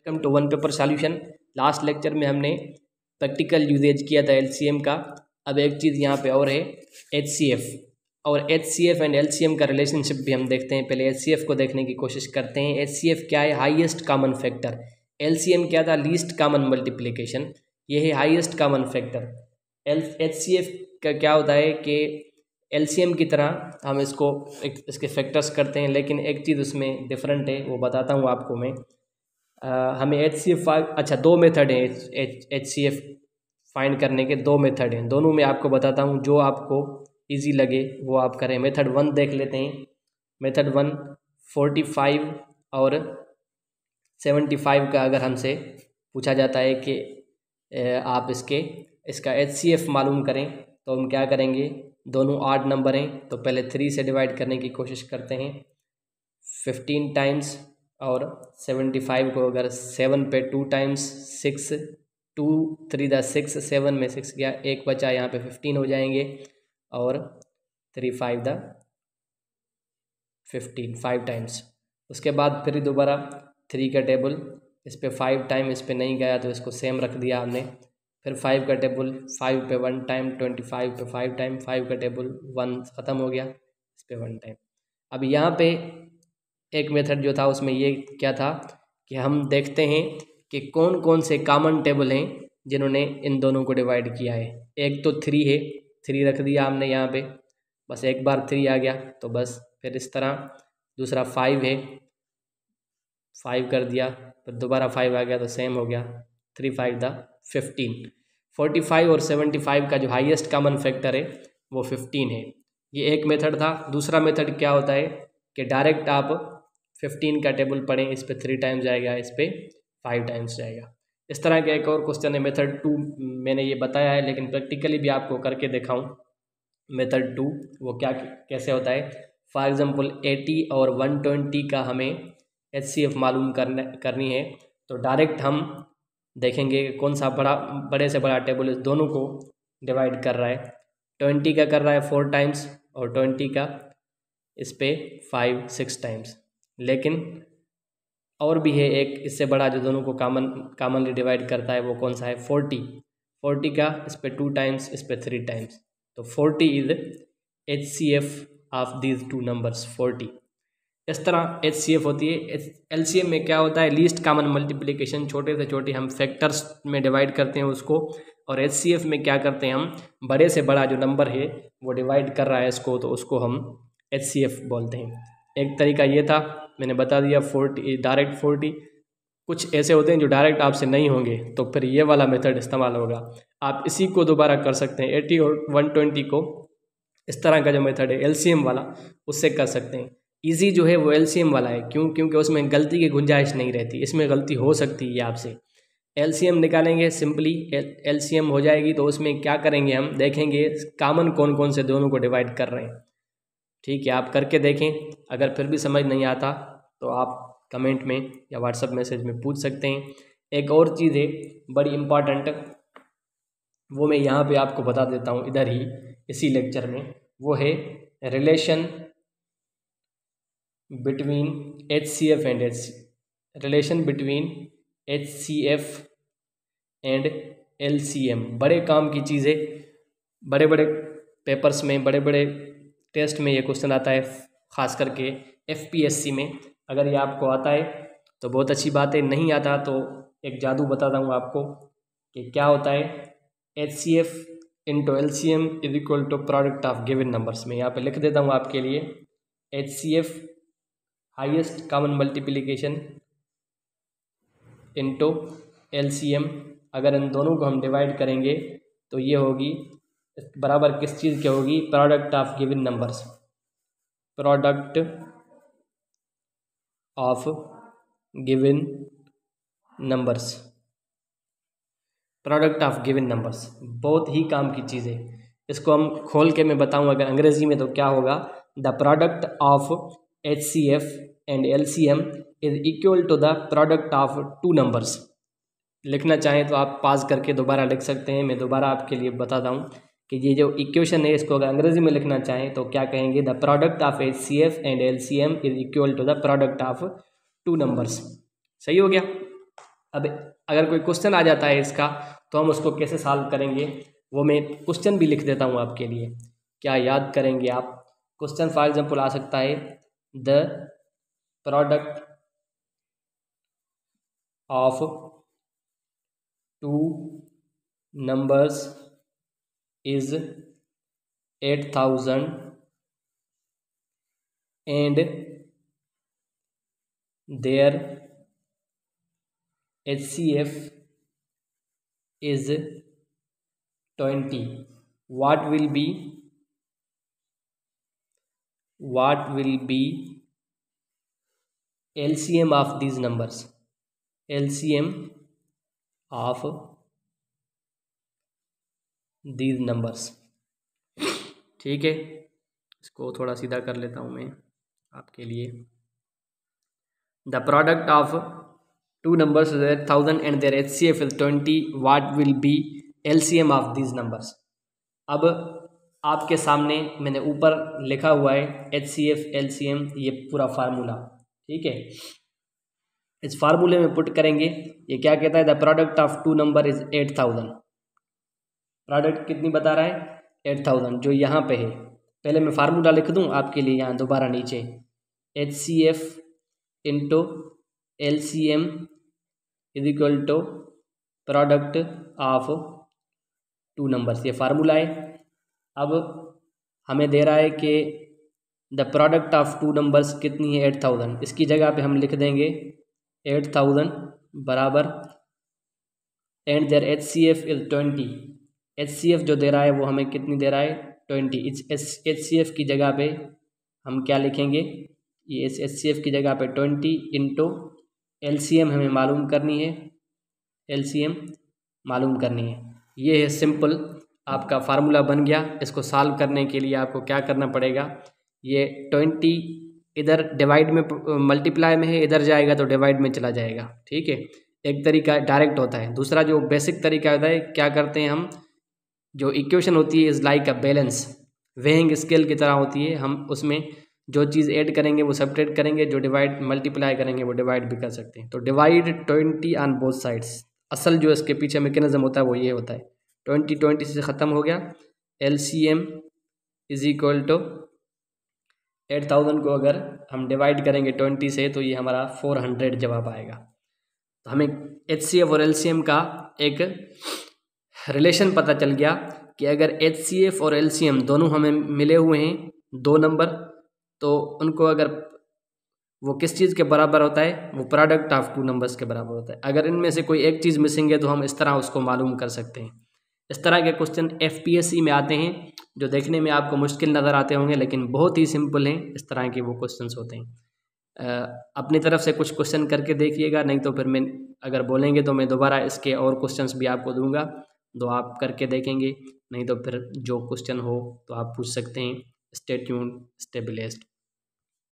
Welcome to one paper solution. Last lecture में हमने practical usage किया था एलसीएम का। अब एक चीज़ यहाँ पे और है एचसीएफ, और एचसीएफ एंड एलसीएम का रिलेशनशिप भी हम देखते हैं। पहले एचसीएफ को देखने की कोशिश करते हैं। एचसीएफ क्या है? Highest common factor. एलसीएम क्या था? Least common multiplication. ये है हाईएस्ट कॉमन फैक्टर। एचसीएफ का क्या होता है कि एलसीएम की तरह हम इसको इसके फैक्टर्स करते हैं, लेकिन एक चीज़ उसमें डिफरेंट है, वो बताता हूँ आपको मैं। हमें एचसीएफ अच्छा दो मेथड हैं एचसीएफ फाइंड करने के। दो मेथड हैं, दोनों में आपको बताता हूँ, जो आपको इजी लगे वो आप करें। मेथड 1 देख लेते हैं। मेथड 1 45 और 75 का अगर हमसे पूछा जाता है कि आप इसका एचसीएफ मालूम करें, तो हम क्या करेंगे? दोनों 8 नंबर हैं, तो पहले 3 से डिवाइड करने की कोशिश करते हैं 15 टाइम्स, और 75 को अगर 7 पे 2 टाइम्स 6, 2 3 दा 6, 7 में 6 गया, एक बचा, यहाँ पे 15 हो जाएंगे, और 3 5 दा 15 5 टाइम्स। उसके बाद फिर दोबारा 3 का टेबल, इस पे 5 टाइम, इस पे नहीं गया तो इसको सेम रख दिया हमने। फिर 5 का टेबल, 5 पे 1 टाइम, 25 पे 5 टाइम, 5 का टेबल 1 ख़त्म हो गया, इस पे 1 टाइम। अब यहाँ पे एक मेथड जो था उसमें ये क्या था कि हम देखते हैं कि कौन कौन से कॉमन टेबल हैं जिन्होंने इन दोनों को डिवाइड किया है। एक तो 3 है, 3 रख दिया हमने यहाँ पे, बस एक बार 3 आ गया तो बस। फिर इस तरह दूसरा 5 है, 5 कर दिया, फिर दोबारा 5 आ गया तो सेम हो गया, 3 5 दा 15। 45 और 75 का जो हाईएस्ट कॉमन फैक्टर है वो 15 है। ये एक मेथड था। दूसरा मेथड क्या होता है कि डायरेक्ट आप 15 का टेबल पढ़ें, इस पे 3 टाइम्स जाएगा, इस पे 5 टाइम्स जाएगा। इस तरह का एक और क्वेश्चन है मेथड 2, मैंने ये बताया है, लेकिन प्रैक्टिकली भी आपको करके दिखाऊं। मेथड 2 वो क्या कैसे होता है? फॉर एग्जांपल 80 और 120 का हमें एचसीएफ मालूम करनी है, तो डायरेक्ट हम देखेंगे कि कौन सा बड़े से बड़ा टेबल इस दोनों को डिवाइड कर रहा है। 20 का कर रहा है 4 टाइम्स, और 20 का इस पे 5 6 टाइम्स। लेकिन और भी है एक इससे बड़ा जो दोनों को कॉमनली डिवाइड करता है, वो कौन सा है? 40 का इस पे 2 टाइम्स, इस पे 3 टाइम्स। तो 40 is HCF of these 2 numbers, 40। इस तरह एचसीएफ होती है। एलसीएम में क्या होता है? लीस्ट कॉमन मल्टीप्लिकेशन, छोटे से छोटे हम फैक्टर्स में डिवाइड करते हैं उसको। और एचसीएफ में क्या करते हैं? हम बड़े से बड़ा जो नंबर है वो डिवाइड कर रहा है इसको, तो उसको हम एचसीएफ बोलते हैं। एक तरीका ये था, मैंने बता दिया, 40 डायरेक्ट 40। कुछ ऐसे होते हैं जो डायरेक्ट आपसे नहीं होंगे, तो फिर ये वाला मेथड इस्तेमाल होगा। आप इसी को दोबारा कर सकते हैं। 80 और 120 को इस तरह का जो मेथड है एलसीएम वाला, उससे कर सकते हैं। इजी जो है वो एलसीएम वाला है। क्यों? क्योंकि उसमें गलती की गुंजाइश नहीं रहती। इसमें गलती हो सकती है आपसे। एलसीएम निकालेंगे, सिंपली एलसीएम हो जाएगी, तो उसमें क्या करेंगे? हम देखेंगे कॉमन कौन कौन से दोनों को डिवाइड कर रहे हैं। ठीक है, आप करके देखें। अगर फिर भी समझ नहीं आता तो आप कमेंट में या व्हाट्सएप मैसेज में पूछ सकते हैं। एक और चीज़ है बड़ी इम्पॉर्टेंट, वो मैं यहाँ पे आपको बता देता हूँ इधर ही इसी लेक्चर में। वो है relation between HCF and relation between HCF and LCM. बड़े काम की चीज़ें, बड़े बड़े पेपर्स में, बड़े बड़े टेस्ट में ये क्वेश्चन आता है, ख़ास करके एफपीएससी में। अगर ये आपको आता है तो बहुत अच्छी बात है, नहीं आता तो एक जादू बताता हूँ आपको कि क्या होता है। HCF into LCM is equal to product of given numbers. मैं यहाँ पे लिख देता हूँ आपके लिए। HCF highest common multiplication into LCM, अगर इन दोनों को हम डिवाइड करेंगे तो ये होगी बराबर किस चीज़ की होगी? Product of given numbers. Product of given numbers, product of given numbers बहुत ही काम की चीज़ है। इसको हम खोल के मैं बताऊं अगर अंग्रेजी में, तो क्या होगा? The product of HCF and LCM is equal to the product of 2 numbers. लिखना चाहें तो आप पास करके दोबारा लिख सकते हैं। मैं दोबारा आपके लिए बताता हूँ कि ये जो इक्वेशन है, इसको अगर अंग्रेजी में लिखना चाहें तो क्या कहेंगे? The product of HCF and LCM is equal to the product of 2 numbers. सही हो गया? अब अगर कोई क्वेश्चन आ जाता है इसका तो हम उसको कैसे सॉल्व करेंगे, वो मैं क्वेश्चन भी लिख देता हूँ आपके लिए, क्या याद करेंगे आप। क्वेश्चन फॉर एग्जांपल आ सकता है, the product of two numbers is 8000 and their HCF is 20. What will be LCM of these numbers? LCM of these numbers. ठीक है, इसको थोड़ा सीधा कर लेता हूँ मैं आपके लिए। The product of two numbers is 8000 and their HCF is 20. What will be LCM of these numbers. अब आपके सामने मैंने ऊपर लिखा हुआ है HCF LCM, ये पूरा फार्मूला, ठीक है। इस फार्मूले में पुट करेंगे, ये क्या कहता है, the product of two number is 8000। Product कितनी बता रहा है, 8000, जो यहाँ पे है। पहले मैं फार्मूला लिख दूँ आपके लिए यहाँ दोबारा नीचे, HCF into LCM is equal to product of two numbers, ये फार्मूला है। अब हमें दे रहा है कि the product of two numbers कितनी है, 8000। इसकी जगह पे हम लिख देंगे 8000 बराबर and their HCF is 20। HCF जो दे रहा है वो हमें कितनी दे रहा है, 20। इस HCF की जगह पे हम क्या लिखेंगे, ये इस HCF की जगह पे 20 इंटू LCM हमें मालूम करनी है, LCM मालूम करनी है। ये है सिंपल, आपका फार्मूला बन गया। इसको सॉल्व करने के लिए आपको क्या करना पड़ेगा, ये 20 इधर डिवाइड में मल्टीप्लाई में है, इधर जाएगा तो डिवाइड में चला जाएगा, ठीक है। एक तरीका डायरेक्ट होता है, दूसरा जो बेसिक तरीका होता है, क्या करते हैं हम, जो इक्वेशन होती है is like a balance, weighing scale की तरह होती है। हम उसमें जो चीज़ ऐड करेंगे वो सब्ट्रैक्ट करेंगे, जो डिवाइड मल्टीप्लाई करेंगे वो डिवाइड भी कर सकते हैं। तो डिवाइड 20 ऑन बोथ साइड्स, असल जो इसके पीछे मैकेनिज्म होता है वो ये होता है। 20 से ख़त्म हो गया, LCM इज इक्वल टू 8000 को अगर हम डिवाइड करेंगे 20 से तो ये हमारा 400 जवाब आएगा। तो हमें HCF और LCM का एक रिलेशन पता चल गया कि अगर HCF और LCM दोनों हमें मिले हुए हैं, दो नंबर, तो उनको अगर वो किस चीज़ के बराबर होता है, वो प्रोडक्ट ऑफ टू नंबर्स के बराबर होता है। अगर इनमें से कोई एक चीज़ मिसिंग है तो हम इस तरह उसको मालूम कर सकते हैं। इस तरह के क्वेश्चन FPSC में आते हैं, जो देखने में आपको मुश्किल नज़र आते होंगे लेकिन बहुत ही सिंपल हैं। इस तरह के वो क्वेश्चंस होते हैं। अपनी तरफ से कुछ क्वेश्चन करके देखिएगा, नहीं तो फिर मैं अगर बोलेंगे तो मैं दोबारा इसके और क्वेश्चंस भी आपको दूंगा, तो आप करके देखेंगे, नहीं तो फिर जो क्वेश्चन हो तो आप पूछ सकते हैं। Stay tuned, stay blessed.